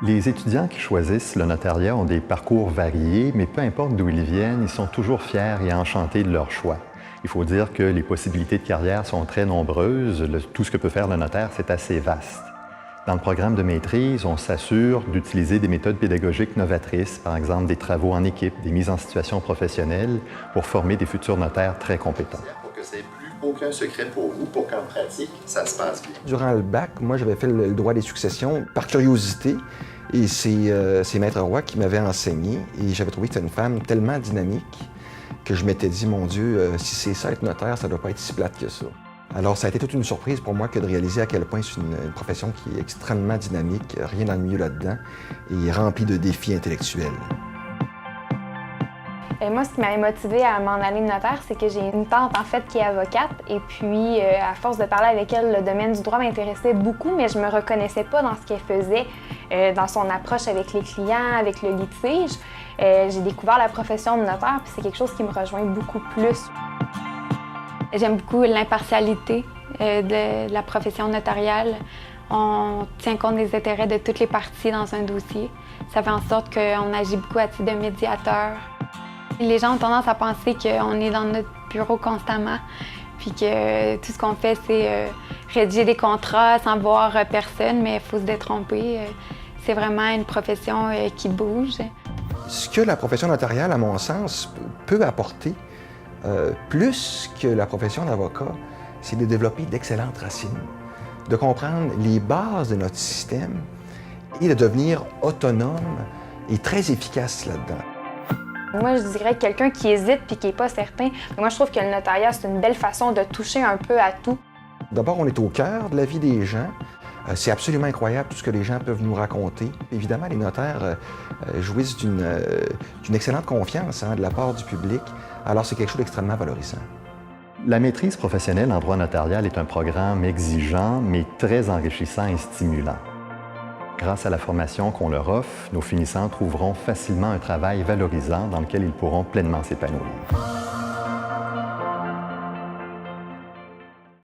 Les étudiants qui choisissent le notariat ont des parcours variés, mais peu importe d'où ils viennent, ils sont toujours fiers et enchantés de leur choix. Il faut dire que les possibilités de carrière sont très nombreuses. Tout ce que peut faire le notaire, c'est assez vaste. Dans le programme de maîtrise, on s'assure d'utiliser des méthodes pédagogiques novatrices, par exemple des travaux en équipe, des mises en situation professionnelle, pour former des futurs notaires très compétents. Pour que ça n'ait plus aucun secret pour vous, pour qu'en pratique, ça se passe bien. Durant le bac, moi, j'avais fait le droit des successions par curiosité. Et c'est Maître Roy qui m'avait enseigné. Et j'avais trouvé que c'était une femme tellement dynamique que je m'étais dit, mon Dieu, si c'est ça être notaire, ça ne doit pas être si plate que ça. Alors, ça a été toute une surprise pour moi que de réaliser à quel point c'est une profession qui est extrêmement dynamique, rien d'ennuyeux là-dedans, et remplie de défis intellectuels. Moi, ce qui m'avait motivée à m'en aller notaire, c'est que j'ai une tante, en fait, qui est avocate. Et puis, à force de parler avec elle, le domaine du droit m'intéressait beaucoup, mais je me reconnaissais pas dans ce qu'elle faisait, dans son approche avec les clients, avec le litige. J'ai découvert la profession de notaire, puis c'est quelque chose qui me rejoint beaucoup plus. J'aime beaucoup l'impartialité de la profession notariale. On tient compte des intérêts de toutes les parties dans un dossier. Ça fait en sorte qu'on agit beaucoup à titre de médiateur. Les gens ont tendance à penser qu'on est dans notre bureau constamment, puis que tout ce qu'on fait, c'est rédiger des contrats sans voir personne, mais il faut se détromper. C'est vraiment une profession qui bouge. Ce que la profession notariale, à mon sens, peut apporter, plus que la profession d'avocat, c'est de développer d'excellentes racines, de comprendre les bases de notre système et de devenir autonome et très efficace là-dedans. Moi, je dirais que quelqu'un qui hésite puis qui n'est pas certain, moi, je trouve que le notariat, c'est une belle façon de toucher un peu à tout. D'abord, on est au cœur de la vie des gens. C'est absolument incroyable tout ce que les gens peuvent nous raconter. Évidemment, les notaires jouissent d'une excellente confiance de la part du public. Alors, c'est quelque chose d'extrêmement valorisant. La maîtrise professionnelle en droit notarial est un programme exigeant, mais très enrichissant et stimulant. Grâce à la formation qu'on leur offre, nos finissants trouveront facilement un travail valorisant dans lequel ils pourront pleinement s'épanouir.